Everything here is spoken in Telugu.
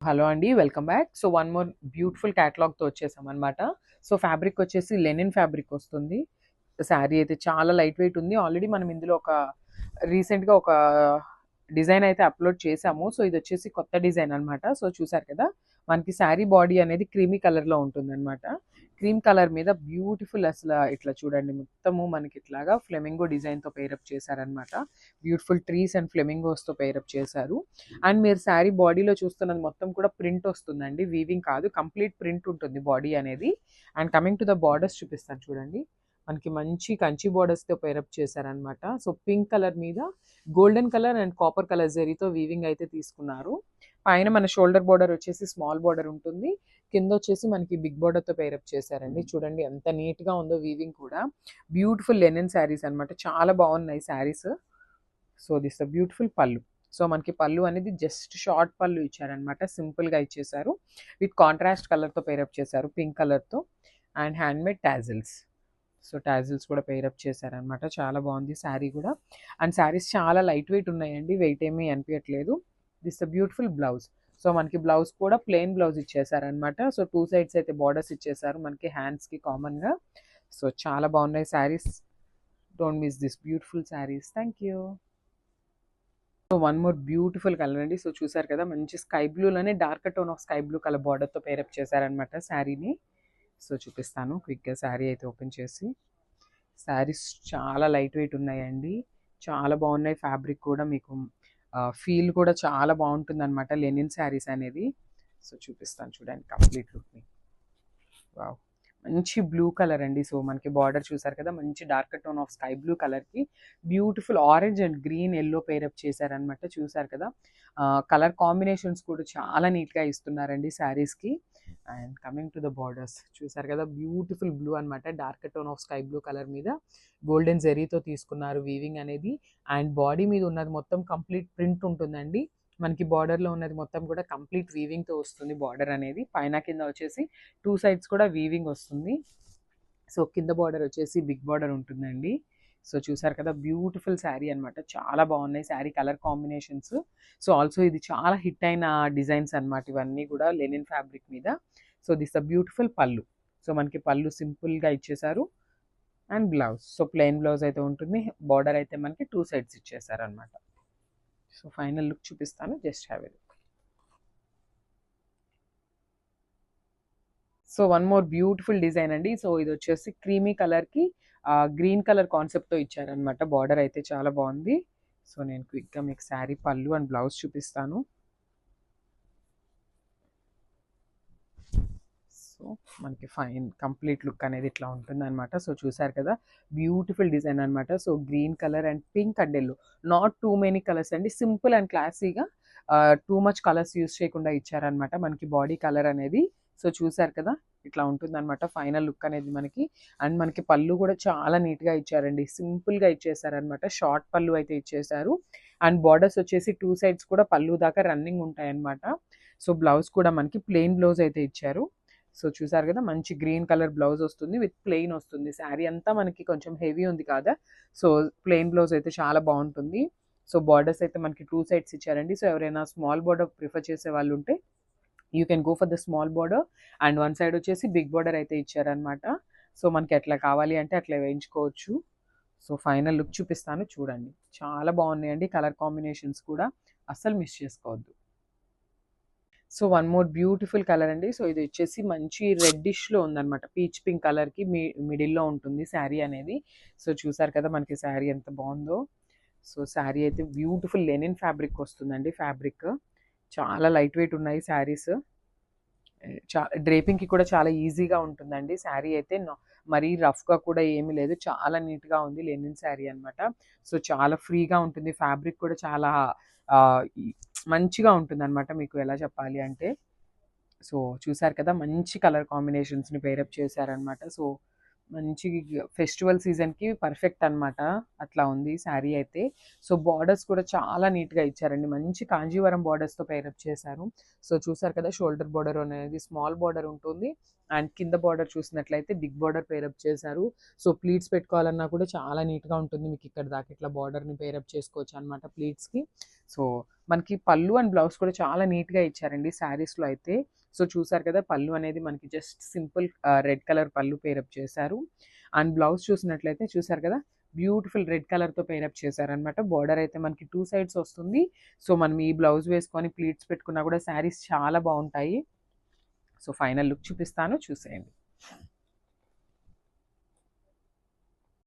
హలో అండి. Welcome back. So, one more beautiful క్యాటలాగ్‌తో వచ్చేసామనమాట. సో, ఫ్యాబ్రిక్ వచ్చేసి లెనిన్ ఫ్యాబ్రిక్ వస్తుంది. శారీ అయితే చాలా లైట్ వెయిట్ ఉంది. ఆల్రెడీ మనం ఇందులో రీసెంట్‌గా ఒక డిజైన్ అయితే అప్‌లోడ్ చేసాము. సో, ఇదొచ్చేసి కొత్త డిజైన్ అనమాట. సో, చూసారు కదా! మనకి శారీ బాడీ అనేది క్రీమీ కలర్‌లో ఉంటుందనమాట. క్రీమ్ కలర్ మీద బ్యూటిఫుల్ ఇట్లా చూడండి మొత్తము మనకిట్లాగా ఫ్లెమింగో డిజైన్‌తో పెయిరప్ చేశారనమాట. బ్యూటిఫుల్ ట్రీస్ అండ్ ఫ్లెమింగోస్‌తో పెయిరప్ చేశారు. అండ్ మీరు శారీ బాడీలో చూస్తున్నది మొత్తం కూడా ప్రింట్ వస్తుందండి. వీవింగ్ కాదు. కంప్లీట్ ప్రింట్ ఉంటుంది బాడీ అనేది. And coming to the borders చూపిస్తాను చూడండి. మనకి మంచి కంచి బార్డర్స్‌తో పెయిరప్ చేశారనమాట. సో, పింక్ కలర్ మీద golden colour and copper colour జరీతో వీవింగ్ అయితే తీసుకున్నారు. పైన మన షోల్డర్ బార్డర్ వచ్చేసి స్మాల్ బార్డర్ ఉంటుంది. కింద వచ్చేసి మనకి బిగ్ బార్డర్‌తో పెయిరప్ చేశారండి. చూడండి ఎంత నీట్‌గా ఉందో వీవింగ్ కూడా. బ్యూటిఫుల్ లెనిన్ శారీస్ అనమాట. చాలా బాగున్నాయి saris. So, this a beautiful పళ్ళు. సో, మనకి పళ్ళు అనేది జస్ట్ షార్ట్ పళ్ళు ఇచ్చారనమాట. సింపుల్‌గా ఇచ్చేశారు. విత్ కాంట్రాస్ట్ కలర్‌తో పెయిరప్ చేశారు పింక్ కలర్‌తో and handmade tassels. So, tassels కూడా పెయిరప్ చేశారనమాట. చాలా బాగుంది శారీ కూడా. అండ్ శారీస్ చాలా లైట్ వెయిట్ ఉన్నాయండి. వెయిట్ ఏమీ అనిపియట్లేదు. This a beautiful blouse. So, మనకి బ్లౌజ్ కూడా ప్లెయిన్ బ్లౌజ్ ఇచ్చేసారనమాట. సో, 2 సైడ్స్ అయితే బార్డర్స్ ఇచ్చేసారు మనకి హ్యాండ్స్‌కి కామన్‌గా. సో, చాలా బాగున్నాయి saris. Don't miss this beautiful saris. Thank you. So, one more beautiful colour అండి. సో, చూసారు కదా! మంచి స్కై బ్లూలోనే darker tone of sky blue colour బార్డర్‌తో పెయిరప్ చేశారనమాట శారీని. సో, చూపిస్తాను క్విక్‌గా శారీ అయితే ఓపెన్ చేసి. శారీస్ చాలా లైట్ వెయిట్ ఉన్నాయండి. చాలా బాగున్నాయి. ఫ్యాబ్రిక్ కూడా మీకు ఫీల్ కూడా చాలా బాగుంటుందనమాట లెనిన్ శారీస్ అనేది. సో, చూపిస్తాను చూడండి కంప్లీట్ లుక్‌ని. వావ్! మంచి బ్లూ కలర్ అండి. సో, మనకి బార్డర్ చూసారు కదా! మంచి darker tone of sky blue కలర్‌కి beautiful orange and green, yellow pair up చేశారనమాట. చూసారు కదా! కలర్ కాంబినేషన్స్ కూడా చాలా నీట్‌గా ఇస్తున్నారండి శారీస్‌కి. And coming to the borders చూసారు కదా! బ్యూటిఫుల్ బ్లూ అనమాట. Darker tone of sky blue colour మీద గోల్డెన్ జరీతో తీసుకున్నారు వీవింగ్ అనేది. అండ్ బాడీ మీద ఉన్నది మొత్తం కంప్లీట్ ప్రింట్ ఉంటుందండి. మనకి బార్డర్‌లో ఉన్నది మొత్తం కూడా కంప్లీట్ వీవింగ్‌తో వస్తుంది బార్డర్ అనేది. పైన కింద వచ్చేసి 2 సైడ్స్ కూడా వీవింగ్ వస్తుంది. సో, కింద బార్డర్ వచ్చేసి బిగ్ బార్డర్ ఉంటుందండి. సో, చూసారు కదా! బ్యూటిఫుల్ శారీ అనమాట. చాలా బాగున్నాయి sari colour combinations. So, also ఇది చాలా హిట్ అయిన డిజైన్స్ అనమాట ఇవన్నీ కూడా లెనిన్ ఫ్యాబ్రిక్ మీద. సో, దిస్ అ బ్యూటిఫుల్ పళ్ళు. సో, మనకి పళ్ళు సింపుల్‌గా ఇచ్చేసారు. And blouse. So, plain blouse అయితే ఉంటుంది. బార్డర్ అయితే మనకి 2 సైడ్స్ ఇచ్చేసారనమాట. సో, ఫైనల్ లుక్ చూపిస్తాను. Just have a look. So, one more beautiful design అండి. సో, ఇదొచ్చేసి క్రీమీ కలర్‌కి గ్రీన్ కలర్ కాన్సెప్ట్‌తో ఇచ్చారనమాట. బార్డర్ అయితే చాలా బాగుంది. సో, నేను క్విక్‌గా మీకు శారీ పళ్ళు అండ్ బ్లౌజ్ చూపిస్తాను. సో, మనకి కంప్లీట్ లుక్ అనేది ఇట్లా ఉంటుందనమాట. సో, చూసారు కదా! బ్యూటిఫుల్ డిజైన్ అనమాట. So, green colour and pink and yellow. Not too many colours అండి. సింపుల్ అండ్ క్లాసీగా టూ మచ్ కలర్స్ యూజ్ చేయకుండా ఇచ్చారనమాట మనకి బాడీ కలర్ అనేది. సో, చూసారు కదా! ఇట్లా ఉంటుందనమాట ఫైనల్ లుక్ అనేది మనకి. అండ్ మనకి పళ్ళు కూడా చాలా నీట్‌గా ఇచ్చారండి. సింపుల్‌గా ఇచ్చేసారనమాట. షార్ట్ పళ్ళు అయితే ఇచ్చేసారు. అండ్ బార్డర్స్ వచ్చేసి 2 సైడ్స్ కూడా పళ్ళు దాకా రన్నింగ్ ఉంటాయన్నమాట. సో, బ్లౌజ్ కూడా మనకి ప్లెయిన్ బ్లౌజ్ అయితే ఇచ్చారు. సో, చూసారు కదా! మంచి గ్రీన్ కలర్ బ్లౌజ్ వస్తుంది. విత్ ప్లెయిన్ వస్తుంది. శారీ అంతా మనకి కొంచెం హెవీ ఉంది కదా! సో, ప్లెయిన్ బ్లౌజ్ అయితే చాలా బాగుంటుంది. సో, బార్డర్స్ అయితే మనకి 2 సైడ్స్ ఇచ్చారండి. సో, ఎవరైనా స్మాల్ బార్డర్ ప్రిఫర్ చేసే వాళ్ళు ఉంటే you can go for the small border. And one side వచ్చేసి బిగ్ బార్డర్ అయితే ఇచ్చారనమాట. సో, మనకి ఎట్లా కావాలి అంటే అట్లా వేయించుకోవచ్చు. సో, ఫైనల్ లుక్ చూపిస్తాను చూడండి. చాలా బాగున్నాయండి కలర్ కాంబినేషన్స్ కూడా. అస్సలు మిస్ చేసుకోవద్దు. So, one more beautiful colour అండి. సో, ఇది వచ్చేసి మంచి రెడ్డిష్‌లో ఉందనమాట. పీచ్ పింక్ కలర్‌కి మిడిల్‌లో ఉంటుంది శారీ అనేది. సో, చూసారు కదా! మనకి శారీ ఎంత బావుందో. సో, శారీ అయితే బ్యూటిఫుల్ లెనిన్ ఫ్యాబ్రిక్ వస్తుందండి ఫ్యాబ్రిక్. చాలా లైట్ వెయిట్ ఉన్నాయి శారీస్. డ్రేపింగ్‌కి కూడా చాలా ఈజీగా ఉంటుందండి. శారీ అయితే మరీ రఫ్‌గా కూడా ఏమీ లేదు. చాలా నీట్‌గా ఉంది. లెనిన్ శారీ అనమాట. సో, చాలా ఫ్రీగా ఉంటుంది. ఫ్యాబ్రిక్ కూడా చాలా ఆహ్, ఈ మంచిగా ఉంటుందనమాట. మీకు ఎలా చెప్పాలి అంటే సో, చూసారు కదా! మంచి కలర్ కాంబినేషన్స్‌ని పెయిరప్ చేశారనమాట. సో, మంచి ఫెస్టివల్ సీజన్‌కి పర్ఫెక్ట్ అనమాట. అట్లా ఉంది శారీ అయితే. సో, బార్డర్స్ కూడా చాలా నీట్‌గా ఇచ్చారండి. మంచి కాంజీవరం బార్డర్స్‌తో పెయిరప్ చేశారు. సో, చూసారు కదా! షోల్డర్ బార్డర్ అనేది స్మాల్ బార్డర్ ఉంటుంది. అండ్ కింద బార్డర్ చూసినట్లయితే బిగ్ బార్డర్ పెయిరప్ చేశారు. సో, ప్లీట్స్ పెట్టుకోవాలన్నా కూడా చాలా నీట్‌గా ఉంటుంది. మీకు ఇక్కడ దాకా ఇట్లా బార్డర్‌ని పెయిరప్ చేసుకోవచ్చు అనమాట ప్లీట్స్‌కి. సో మనకి పళ్ళు అండ్ బ్లౌజ్ కూడా చాలా నీట్‌గా ఇచ్చారండి శారీస్‌లో అయితే. సో చూసారు కదా! పళ్ళు అనేది మనకి జస్ట్ సింపుల్ రెడ్ కలర్ పళ్ళు పేరప్ చేశారు. అండ్ బ్లౌజ్ చూసినట్లయితే చూసారు కదా! బ్యూటిఫుల్ రెడ్ కలర్‌తో పేరప్ చేశారనమాట. బోర్డర్ అయితే మనకి 2 సైడ్స్ వస్తుంది. సో మనం ఈ బ్లౌజ్ వేసుకొని ప్లీట్స్ పెట్టుకున్నా కూడా శారీస్ చాలా బావుంటాయి. సో ఫైనల్ లుక్ చూపిస్తాను చూసేయండి.